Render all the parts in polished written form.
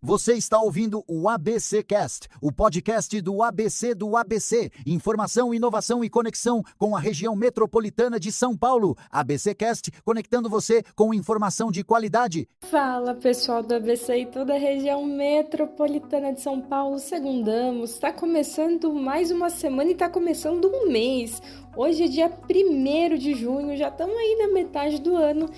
Você está ouvindo o ABC Cast, o podcast do ABC. Informação, inovação e conexão com a região metropolitana de São Paulo. ABC Cast, conectando você com informação de qualidade. Fala, pessoal do ABC e toda a região metropolitana de São Paulo. Segundamos, está começando mais uma semana e está começando um mês. Hoje é dia 1º de junho, já estamos aí na metade do ano.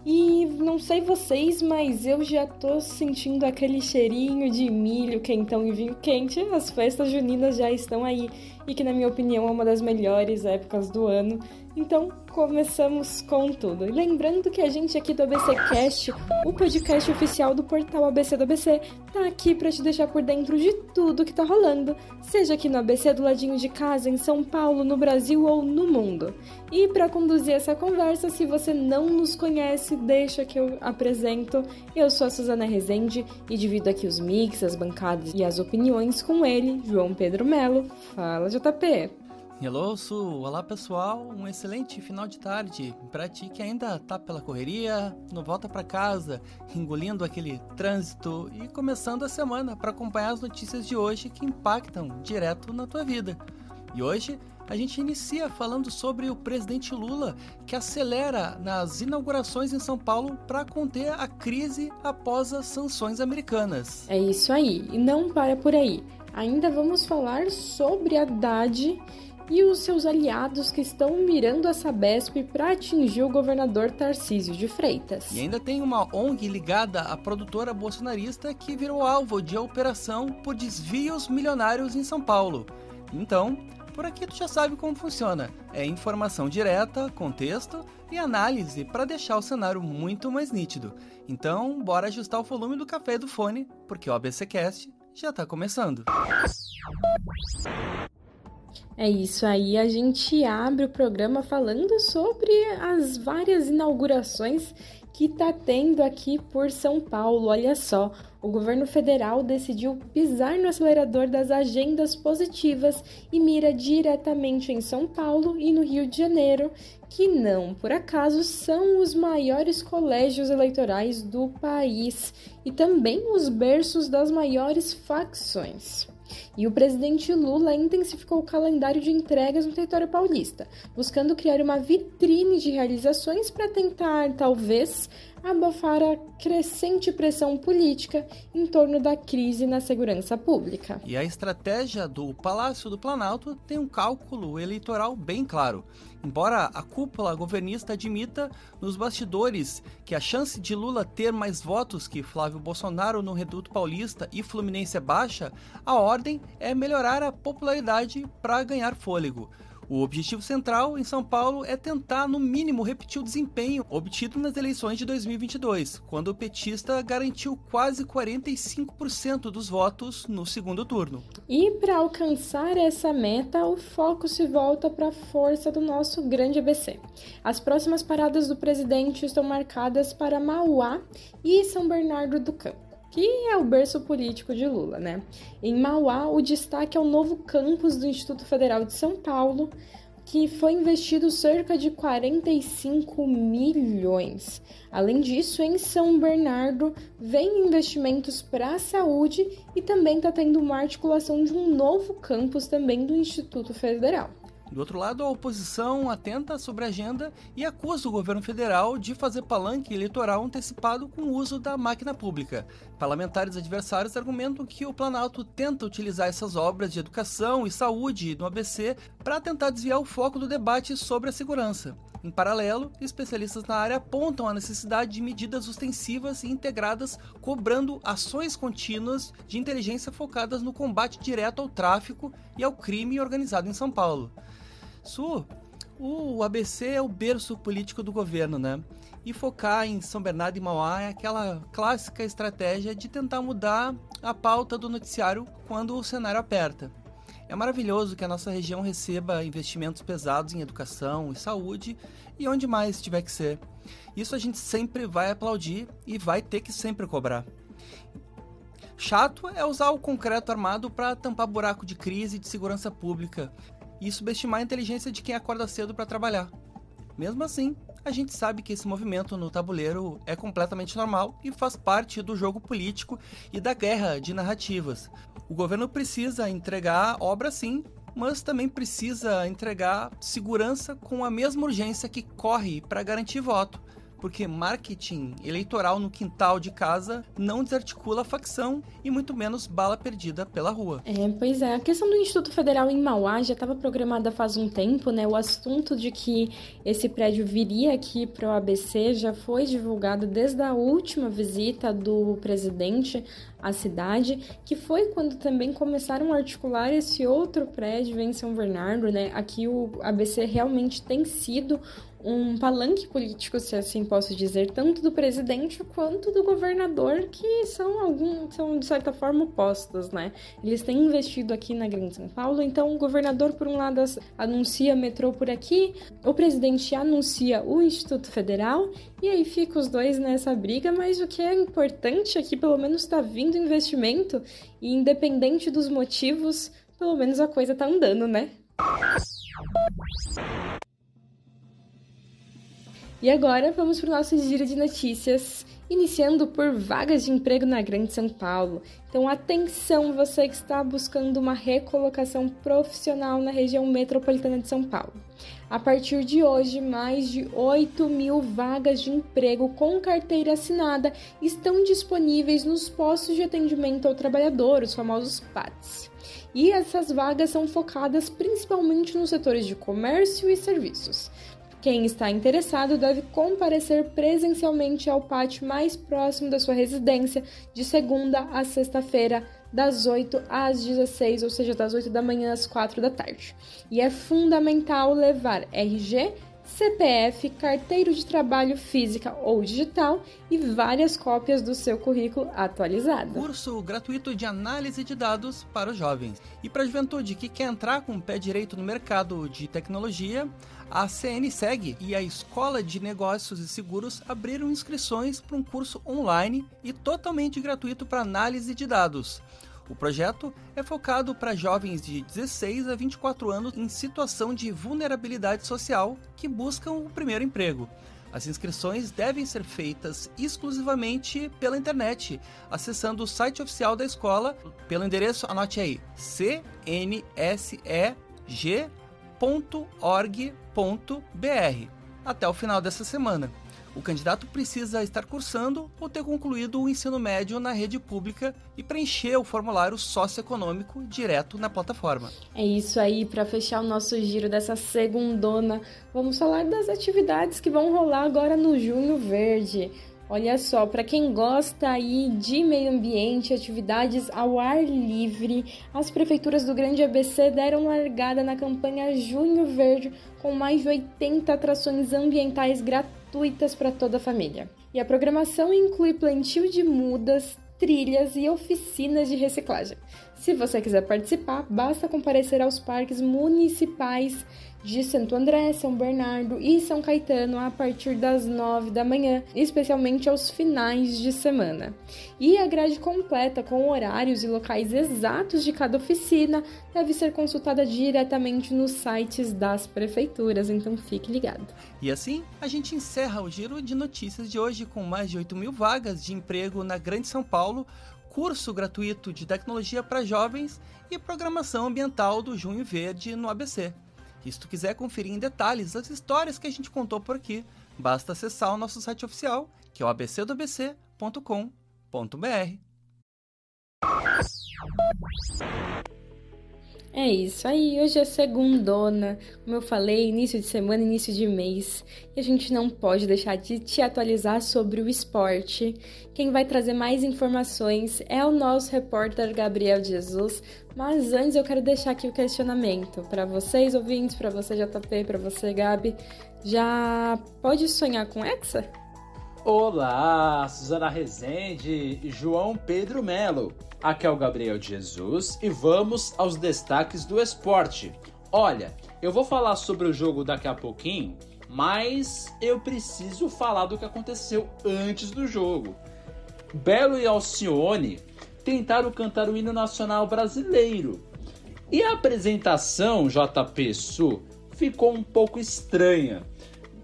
E não sei vocês, mas eu já tô sentindo aquele cheirinho de milho quentão e vinho quente. As festas juninas já estão aí e que, na minha opinião, é uma das melhores épocas do ano. Então, começamos com tudo. E lembrando que a gente aqui do ABC Cast, o podcast oficial do portal ABC do ABC, tá aqui para te deixar por dentro de tudo que tá rolando, seja aqui no ABC do ladinho de casa, em São Paulo, no Brasil ou no mundo. E para conduzir essa conversa, se você não nos conhece, deixa que eu apresento. Eu sou a Suzana Rezende e divido aqui os mix, as bancadas e as opiniões com ele, João Pedro Melo. Fala, JP! Hello, Su! Olá, pessoal! Um excelente final de tarde para ti que ainda tá pela correria, não volta para casa, engolindo aquele trânsito e começando a semana para acompanhar as notícias de hoje que impactam direto na tua vida. E hoje a gente inicia falando sobre o presidente Lula, que acelera nas inaugurações em São Paulo para conter a crise após as sanções americanas. É isso aí, e não para por aí. Ainda vamos falar sobre Haddad e os seus aliados que estão mirando a Sabesp para atingir o governador Tarcísio de Freitas. E ainda tem uma ONG ligada à produtora bolsonarista que virou alvo de operação por desvios milionários em São Paulo. Então, por aqui tu já sabe como funciona. É informação direta, contexto e análise para deixar o cenário muito mais nítido. Então, bora ajustar o volume do café e do fone, porque o ABCcast já está começando. É isso aí, a gente abre o programa falando sobre as várias inaugurações que tá tendo aqui por São Paulo. Olha só, o governo federal decidiu pisar no acelerador das agendas positivas e mira diretamente em São Paulo e no Rio de Janeiro, que não, por acaso, são os maiores colégios eleitorais do país e também os berços das maiores facções. E o presidente Lula intensificou o calendário de entregas no território paulista, buscando criar uma vitrine de realizações para tentar, talvez, abafar a crescente pressão política em torno da crise na segurança pública. E a estratégia do Palácio do Planalto tem um cálculo eleitoral bem claro. Embora a cúpula governista admita nos bastidores que a chance de Lula ter mais votos que Flávio Bolsonaro no Reduto Paulista e Fluminense é baixa, a ordem é melhorar a popularidade para ganhar fôlego. O objetivo central em São Paulo é tentar, no mínimo, repetir o desempenho obtido nas eleições de 2022, quando o petista garantiu quase 45% dos votos no segundo turno. E para alcançar essa meta, o foco se volta para a força do nosso grande ABC. As próximas paradas do presidente estão marcadas para Mauá e São Bernardo do Campo, que é o berço político de Lula, né? Em Mauá, o destaque é o novo campus do Instituto Federal de São Paulo, que foi investido cerca de 45 milhões. Além disso, em São Bernardo, vem investimentos para a saúde e também está tendo uma articulação de um novo campus também do Instituto Federal. Do outro lado, a oposição atenta sobre a agenda e acusa o governo federal de fazer palanque eleitoral antecipado com o uso da máquina pública. Parlamentares adversários argumentam que o Planalto tenta utilizar essas obras de educação e saúde no ABC para tentar desviar o foco do debate sobre a segurança. Em paralelo, especialistas na área apontam a necessidade de medidas ostensivas e integradas, cobrando ações contínuas de inteligência focadas no combate direto ao tráfico e ao crime organizado em São Paulo. O ABC é o berço político do governo, né? E focar em São Bernardo e Mauá é aquela clássica estratégia de tentar mudar a pauta do noticiário quando o cenário aperta. É maravilhoso que a nossa região receba investimentos pesados em educação e saúde e onde mais tiver que ser. Isso a gente sempre vai aplaudir e vai ter que sempre cobrar. Chato é usar o concreto armado para tampar buraco de crise e de segurança pública e subestimar a inteligência de quem acorda cedo para trabalhar. Mesmo assim, a gente sabe que esse movimento no tabuleiro é completamente normal e faz parte do jogo político e da guerra de narrativas. O governo precisa entregar obra sim, mas também precisa entregar segurança com a mesma urgência que corre para garantir voto, porque marketing eleitoral no quintal de casa não desarticula a facção e muito menos bala perdida pela rua. Pois é. A questão do Instituto Federal em Mauá já estava programada faz um tempo, né? O assunto de que esse prédio viria aqui para o ABC já foi divulgado desde a última visita do presidente à cidade, que foi quando também começaram a articular esse outro prédio em São Bernardo, né? Aqui o ABC realmente tem sido um palanque político, se assim posso dizer, tanto do presidente quanto do governador, que são de certa forma opostos, né? Eles têm investido aqui na Grande São Paulo, então o governador, por um lado, anuncia metrô por aqui, o presidente anuncia o Instituto Federal, e aí fica os dois nessa briga, mas o que é importante é que pelo menos está vindo investimento, e independente dos motivos, pelo menos a coisa tá andando, né? E agora vamos para o nosso giro de notícias, iniciando por vagas de emprego na Grande São Paulo. Então atenção, você que está buscando uma recolocação profissional na região metropolitana de São Paulo. A partir de hoje, mais de 8.000 vagas de emprego com carteira assinada estão disponíveis nos postos de atendimento ao trabalhador, os famosos PATs. E essas vagas são focadas principalmente nos setores de comércio e serviços. Quem está interessado deve comparecer presencialmente ao pátio mais próximo da sua residência, de segunda a sexta-feira, das 8 às 16, ou seja, das 8 da manhã às 4 da tarde. E é fundamental levar RG, CPF, carteira de trabalho física ou digital e várias cópias do seu currículo atualizado. Curso gratuito de análise de dados para os jovens. E para a juventude que quer entrar com o pé direito no mercado de tecnologia, a CNSEG e a Escola de Negócios e Seguros abriram inscrições para um curso online e totalmente gratuito para análise de dados. O projeto é focado para jovens de 16 a 24 anos em situação de vulnerabilidade social que buscam o primeiro emprego. As inscrições devem ser feitas exclusivamente pela internet, acessando o site oficial da escola pelo endereço, anote aí, cnseg.org.br, até o final dessa semana. O candidato precisa estar cursando ou ter concluído o ensino médio na rede pública e preencher o formulário socioeconômico direto na plataforma. É isso aí, para fechar o nosso giro dessa segundona, vamos falar das atividades que vão rolar agora no Junho Verde. Olha só, para quem gosta aí de meio ambiente, atividades ao ar livre, as prefeituras do Grande ABC deram largada na campanha Junho Verde com mais de 80 atrações ambientais gratuitas para toda a família. E a programação inclui plantio de mudas, trilhas e oficinas de reciclagem. Se você quiser participar, basta comparecer aos parques municipais de Santo André, São Bernardo e São Caetano a partir das 9 da manhã, especialmente aos finais de semana. E a grade completa com horários e locais exatos de cada oficina deve ser consultada diretamente nos sites das prefeituras, então fique ligado. E assim, a gente encerra o giro de notícias de hoje com mais de 8.000 vagas de emprego na Grande São Paulo, curso gratuito de tecnologia para jovens e programação ambiental do Junho Verde no ABC. E se tu quiser conferir em detalhes as histórias que a gente contou por aqui, basta acessar o nosso site oficial, que é o abcdoabc.com.br. É isso aí, hoje é segundona, como eu falei, início de semana, início de mês, e a gente não pode deixar de te atualizar sobre o esporte. Quem vai trazer mais informações é o nosso repórter Gabriel Jesus, mas antes eu quero deixar aqui o questionamento para vocês, ouvintes, para você JP, para você Gabi, já pode sonhar com Hexa? Olá, Suzana Rezende e João Pedro Melo. Aqui é o Gabriel de Jesus e vamos aos destaques do esporte. Olha, eu vou falar sobre o jogo daqui a pouquinho, mas eu preciso falar do que aconteceu antes do jogo. Belo e Alcione tentaram cantar o hino nacional brasileiro. E a apresentação, JP Su, ficou um pouco estranha.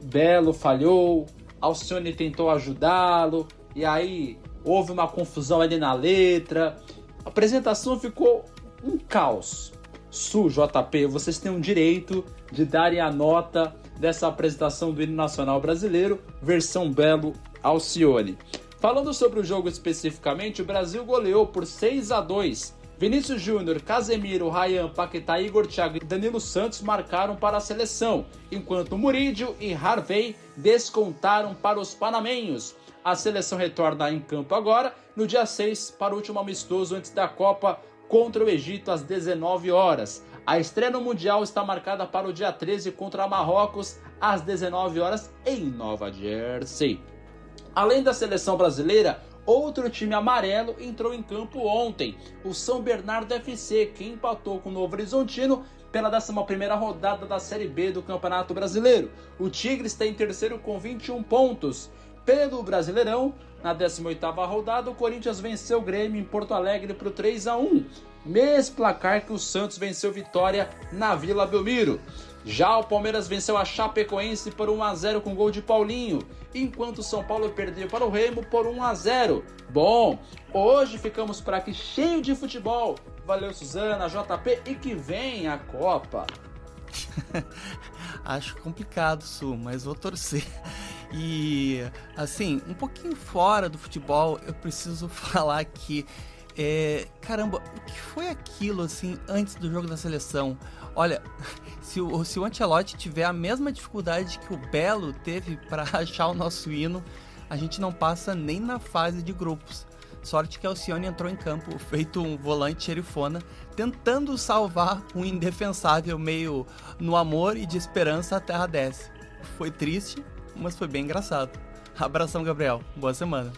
Belo falhou, Alcione tentou ajudá-lo, e aí houve uma confusão ali na letra. A apresentação ficou um caos. Su, JP, vocês têm o direito de darem a nota dessa apresentação do hino nacional brasileiro, versão Belo Alcione. Falando sobre o jogo especificamente, o Brasil goleou por 6-2. Vinícius Júnior, Casemiro, Ryan, Paquetá, Igor Thiago e Danilo Santos marcaram para a seleção, enquanto Murídio e Harvey descontaram para os panamenhos. A seleção retorna em campo agora, no dia 6, para o último amistoso antes da Copa contra o Egito às 19 horas. A estreia no Mundial está marcada para o dia 13 contra Marrocos às 19 horas em Nova Jersey. Além da seleção brasileira, outro time amarelo entrou em campo ontem, o São Bernardo FC, que empatou com o Novo Horizontino pela 11ª rodada da Série B do Campeonato Brasileiro. O Tigres está em terceiro com 21 pontos. Pelo Brasileirão, na 18ª rodada, o Corinthians venceu o Grêmio em Porto Alegre por 3-1, mesmo placar que o Santos venceu Vitória na Vila Belmiro. Já o Palmeiras venceu a Chapecoense por 1-0 com gol de Paulinho, enquanto o São Paulo perdeu para o Remo por 1-0. Bom, hoje ficamos por aqui cheio de futebol. Valeu, Suzana, JP, e que vem a Copa. Acho complicado, Su, mas vou torcer. E, assim, um pouquinho fora do futebol, eu preciso falar que, caramba, o que foi aquilo, assim, antes do jogo da seleção? Olha, se o Ancelotti tiver a mesma dificuldade que o Belo teve para achar o nosso hino, a gente não passa nem na fase de grupos. Sorte que Alcione entrou em campo, feito um volante xerifona, tentando salvar um indefensável meio no amor e de esperança a terra desce. Foi triste, mas foi bem engraçado. Abração, Gabriel. Boa semana.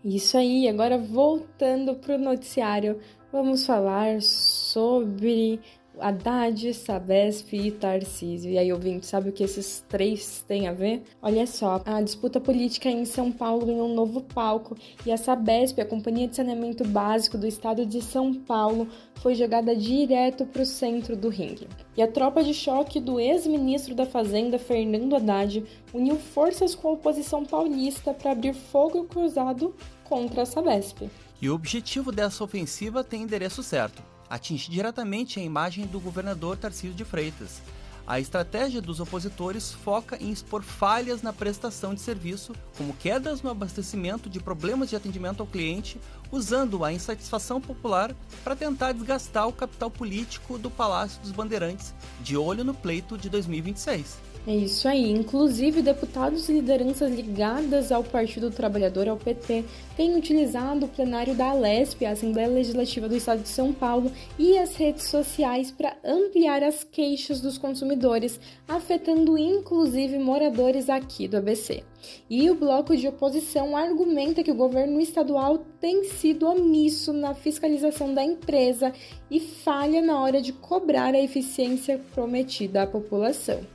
Isso aí, agora voltando pro noticiário, vamos falar sobre Haddad, Sabesp e Tarcísio. E aí, ouvinte, sabe o que esses três têm a ver? Olha só, a disputa política em São Paulo ganhou um novo palco e a Sabesp, a Companhia de Saneamento Básico do Estado de São Paulo, foi jogada direto para o centro do ringue. E a tropa de choque do ex-ministro da Fazenda, Fernando Haddad, uniu forças com a oposição paulista para abrir fogo cruzado contra a Sabesp. E o objetivo dessa ofensiva tem endereço certo: atinge diretamente a imagem do governador Tarcísio de Freitas. A estratégia dos opositores foca em expor falhas na prestação de serviço, como quedas no abastecimento de problemas de atendimento ao cliente, usando a insatisfação popular para tentar desgastar o capital político do Palácio dos Bandeirantes, de olho no pleito de 2026. É isso aí. Inclusive, deputados e lideranças ligadas ao Partido Trabalhador, ao PT, têm utilizado o plenário da Alesp, a Assembleia Legislativa do Estado de São Paulo, e as redes sociais para ampliar as queixas dos consumidores, afetando inclusive moradores aqui do ABC. E o bloco de oposição argumenta que o governo estadual tem sido omisso na fiscalização da empresa e falha na hora de cobrar a eficiência prometida à população.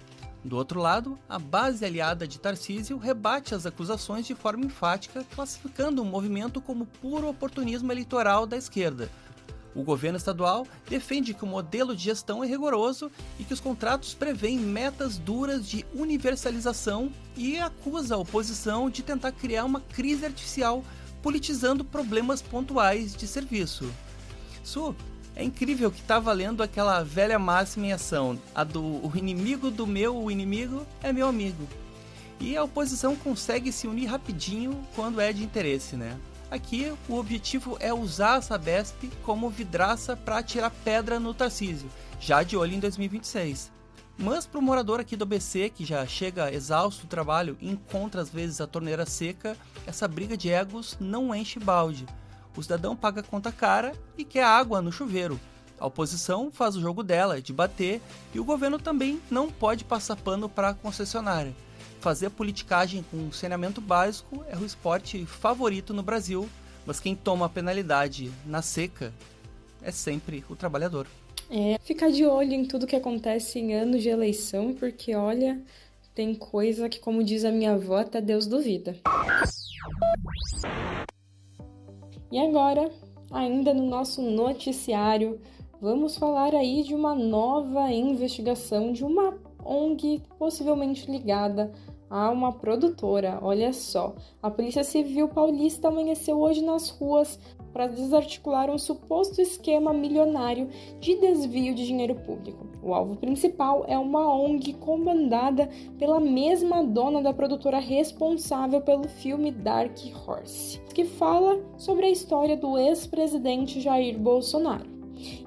Do outro lado, a base aliada de Tarcísio rebate as acusações de forma enfática, classificando o movimento como puro oportunismo eleitoral da esquerda. O governo estadual defende que o modelo de gestão é rigoroso e que os contratos prevêem metas duras de universalização e acusa a oposição de tentar criar uma crise artificial, politizando problemas pontuais de serviço. É incrível que tá valendo aquela velha máxima em ação, a do o inimigo do meu inimigo é meu amigo. E a oposição consegue se unir rapidinho quando é de interesse, né? Aqui o objetivo é usar a Sabesp como vidraça para atirar pedra no Tarcísio, já de olho em 2026. Mas para o morador aqui do ABC, que já chega exausto do trabalho e encontra às vezes a torneira seca, essa briga de egos não enche balde. O cidadão paga a conta cara e quer água no chuveiro. A oposição faz o jogo dela, de bater, e o governo também não pode passar pano para a concessionária. Fazer politicagem com saneamento básico é o esporte favorito no Brasil, mas quem toma a penalidade na seca é sempre o trabalhador. Ficar de olho em tudo que acontece em anos de eleição, porque olha, tem coisa que, como diz a minha avó, até Deus duvida. E agora, ainda no nosso noticiário, vamos falar aí de uma nova investigação de uma ONG possivelmente ligada a uma produtora. Olha só, a Polícia Civil Paulista amanheceu hoje nas ruas para desarticular um suposto esquema milionário de desvio de dinheiro público. O alvo principal é uma ONG comandada pela mesma dona da produtora responsável pelo filme Dark Horse, que fala sobre a história do ex-presidente Jair Bolsonaro.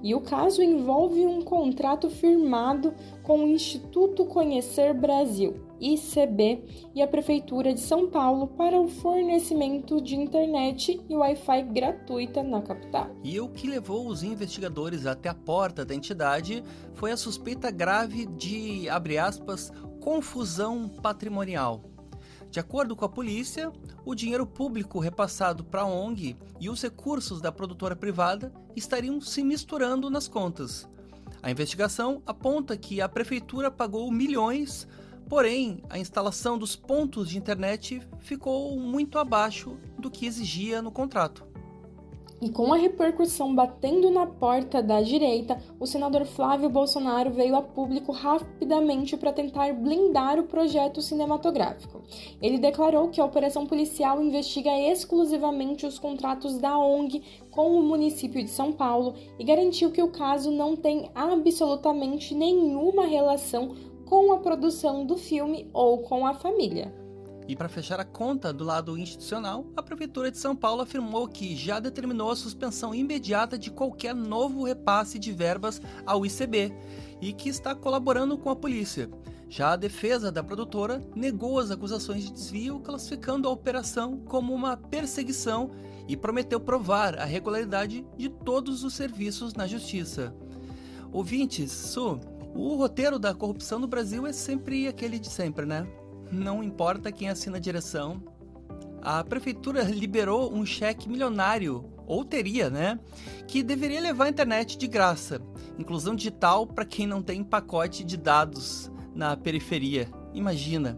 E o caso envolve um contrato firmado com o Instituto Conhecer Brasil, ICB, e a Prefeitura de São Paulo para o fornecimento de internet e Wi-Fi gratuita na capital. E o que levou os investigadores até a porta da entidade foi a suspeita grave de, abre aspas, confusão patrimonial. De acordo com a polícia, o dinheiro público repassado para a ONG e os recursos da produtora privada estariam se misturando nas contas. A investigação aponta que a prefeitura pagou milhões, porém a instalação dos pontos de internet ficou muito abaixo do que exigia no contrato. E com a repercussão batendo na porta da direita, o senador Flávio Bolsonaro veio a público rapidamente para tentar blindar o projeto cinematográfico. Ele declarou que a operação policial investiga exclusivamente os contratos da ONG com o município de São Paulo e garantiu que o caso não tem absolutamente nenhuma relação com a produção do filme ou com a família. E para fechar a conta do lado institucional, a Prefeitura de São Paulo afirmou que já determinou a suspensão imediata de qualquer novo repasse de verbas ao ICB e que está colaborando com a polícia. Já a defesa da produtora negou as acusações de desvio, classificando a operação como uma perseguição e prometeu provar a regularidade de todos os serviços na justiça. Ouvintes, o roteiro da corrupção no Brasil é sempre aquele de sempre, né? Não importa quem assina a direção. A prefeitura liberou um cheque milionário, ou teria, né? Que deveria levar a internet de graça. Inclusão digital para quem não tem pacote de dados na periferia. Imagina.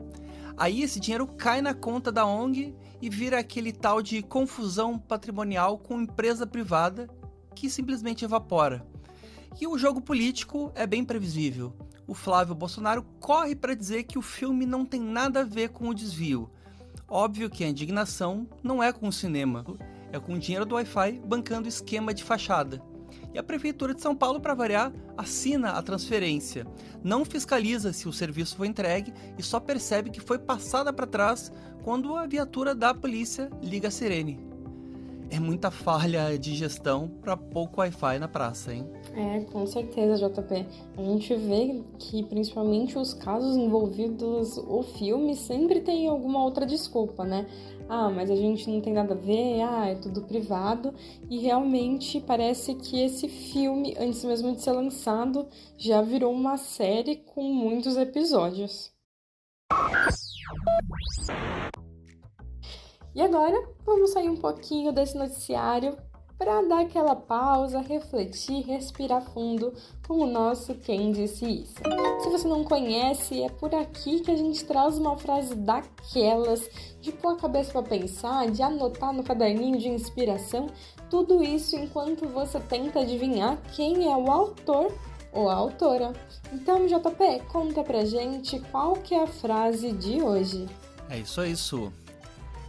Aí esse dinheiro cai na conta da ONG e vira aquele tal de confusão patrimonial com empresa privada que simplesmente evapora. E o jogo político é bem previsível. O Flávio Bolsonaro corre para dizer que o filme não tem nada a ver com o desvio. Óbvio que a indignação não é com o cinema, é com o dinheiro do Wi-Fi bancando esquema de fachada. E a Prefeitura de São Paulo, para variar, assina a transferência, não fiscaliza se o serviço foi entregue e só percebe que foi passada para trás quando a viatura da polícia liga a sirene. É muita falha de gestão para pouco Wi-Fi na praça, hein? É, com certeza, JP. A gente vê que, principalmente, os casos envolvidos o filme sempre tem alguma outra desculpa, né? Ah, mas a gente não tem nada a ver, é tudo privado. E realmente parece que esse filme, antes mesmo de ser lançado, já virou uma série com muitos episódios. E agora, vamos sair um pouquinho desse noticiário para dar aquela pausa, refletir, respirar fundo com o nosso Quem Disse Isso. Se você não conhece, é por aqui que a gente traz uma frase daquelas, de pôr a cabeça para pensar, de anotar no caderninho de inspiração, tudo isso enquanto você tenta adivinhar quem é o autor ou a autora. Então, JP, conta pra gente qual que é a frase de hoje. É isso aí, Su.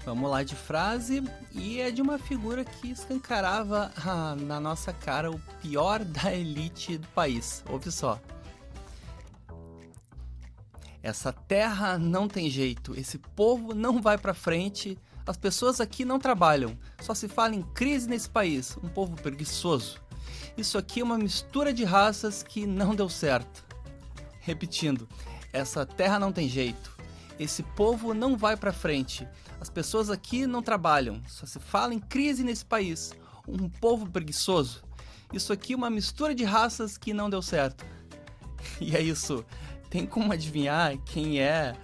Vamos lá de frase, e é de uma figura que escancarava na nossa cara o pior da elite do país. Ouve só. Essa terra não tem jeito, esse povo não vai pra frente, as pessoas aqui não trabalham, só se fala em crise nesse país, um povo preguiçoso. Isso aqui é uma mistura de raças que não deu certo. Repetindo, essa terra não tem jeito, esse povo não vai pra frente, as pessoas aqui não trabalham, só se fala em crise nesse país, um povo preguiçoso. Isso aqui é uma mistura de raças que não deu certo. E é isso. Tem como adivinhar quem é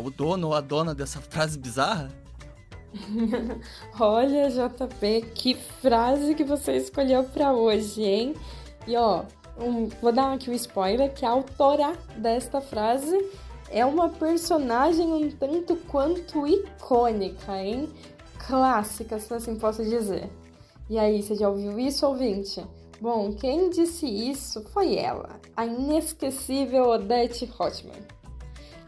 o dono ou a dona dessa frase bizarra? Olha, JP, que frase que você escolheu para hoje, hein? E vou dar aqui um spoiler, que a autora desta frase é uma personagem um tanto quanto icônica, hein? Clássica, se assim posso dizer. E aí, você já ouviu isso, ouvinte? Bom, quem disse isso foi ela, a inesquecível Odete Roitman.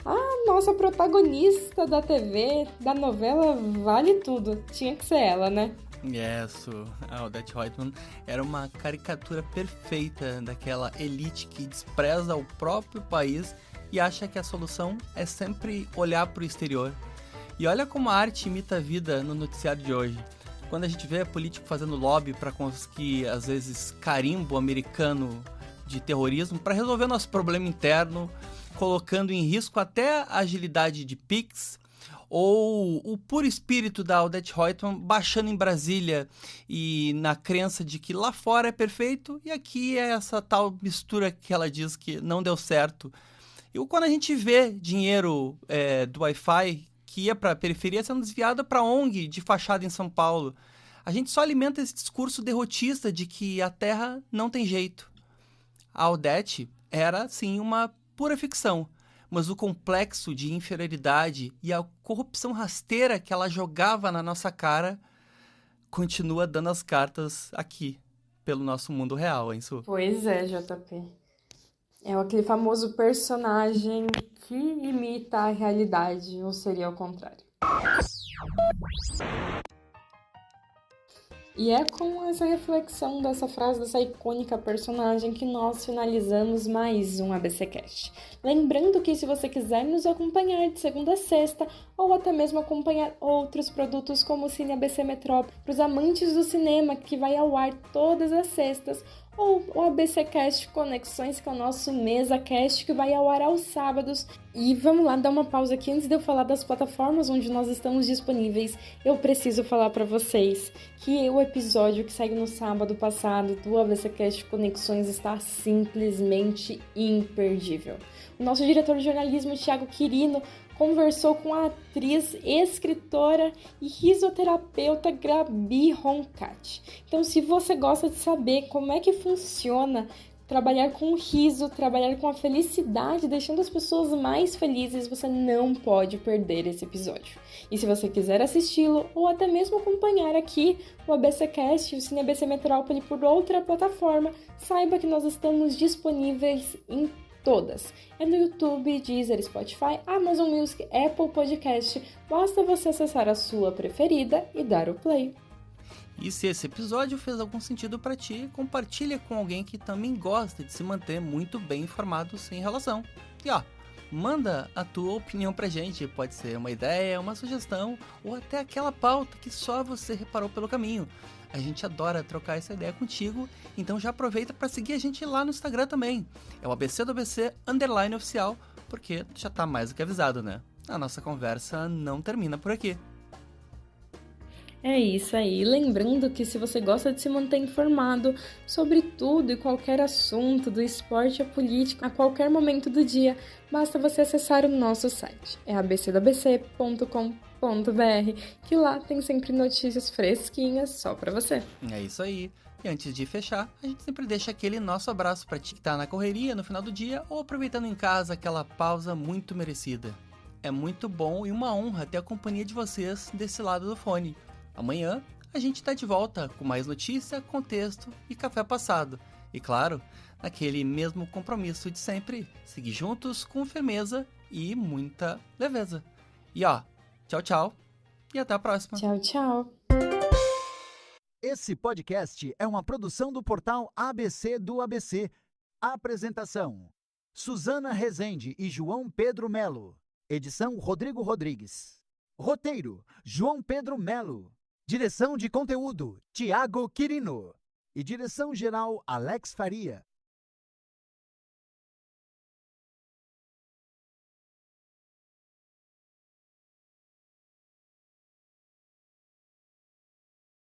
A nossa protagonista da TV, da novela Vale Tudo. Tinha que ser ela, né? Isso, a Odete Roitman era uma caricatura perfeita daquela elite que despreza o próprio país e acha que a solução é sempre olhar para o exterior. E olha como a arte imita a vida no noticiário de hoje. Quando a gente vê político fazendo lobby para conseguir, às vezes, carimbo americano de terrorismo para resolver nosso problema interno, colocando em risco até a agilidade de Pix, ou o puro espírito da Odete Roitman baixando em Brasília e na crença de que lá fora é perfeito e aqui é essa tal mistura que ela diz que não deu certo. E quando a gente vê dinheiro do Wi-Fi que ia para a periferia sendo desviada para ONG de fachada em São Paulo, a gente só alimenta esse discurso derrotista de que a Terra não tem jeito. A Odete era, sim, uma pura ficção, mas o complexo de inferioridade e a corrupção rasteira que ela jogava na nossa cara continua dando as cartas aqui, pelo nosso mundo real, hein, Su? Pois é, JP. É aquele famoso personagem que imita a realidade, ou seria o contrário. E é com essa reflexão dessa frase, dessa icônica personagem, que nós finalizamos mais um ABCcast. Lembrando que se você quiser nos acompanhar de segunda a sexta, ou até mesmo acompanhar outros produtos como o Cine ABC Metrópole, para os amantes do cinema, que vai ao ar todas as sextas, ou o ABCcast Conexões, que é o nosso MesaCast, que vai ao ar aos sábados. E vamos lá, dar uma pausa aqui antes de eu falar das plataformas onde nós estamos disponíveis. Eu preciso falar para vocês que o episódio que saiu no sábado passado do ABCcast Conexões está simplesmente imperdível. O nosso diretor de jornalismo, Thiago Quirino, conversou com a atriz, escritora e risoterapeuta Gabi Roncati. Então, se você gosta de saber como é que funciona trabalhar com o riso, trabalhar com a felicidade, deixando as pessoas mais felizes, você não pode perder esse episódio. E se você quiser assisti-lo ou até mesmo acompanhar aqui o ABCcast, o Cine ABC Metrópole por outra plataforma, saiba que nós estamos disponíveis em todas. É no YouTube, Deezer, Spotify, Amazon Music, Apple Podcast. Basta você acessar a sua preferida e dar o play. E se esse episódio fez algum sentido para ti, compartilha com alguém que também gosta de se manter muito bem informado sem relação. E manda a tua opinião pra gente, pode ser uma ideia, uma sugestão ou até aquela pauta que só você reparou pelo caminho. A gente adora trocar essa ideia contigo, então já aproveita para seguir a gente lá no Instagram também. É o ABC do ABC _oficial, porque já tá mais do que avisado, né? A nossa conversa não termina por aqui. É isso aí. Lembrando que se você gosta de se manter informado sobre tudo e qualquer assunto, do esporte à política, a qualquer momento do dia, basta você acessar o nosso site. É abcdoabc.com.br, que lá tem sempre notícias fresquinhas só pra você. É isso aí. E antes de fechar, a gente sempre deixa aquele nosso abraço pra ti que tá na correria no final do dia ou aproveitando em casa aquela pausa muito merecida. É muito bom e uma honra ter a companhia de vocês desse lado do fone. Amanhã a gente tá de volta com mais notícia, contexto e café passado. E claro, naquele mesmo compromisso de sempre, seguir juntos com firmeza e muita leveza. E tchau, tchau e até a próxima. Tchau, tchau. Esse podcast é uma produção do portal ABC do ABC. Apresentação: Suzana Rezende e João Pedro Melo. Edição: Rodrigo Rodrigues. Roteiro: João Pedro Melo. Direção de conteúdo: Tiago Quirino. E direção geral: Alex Faria.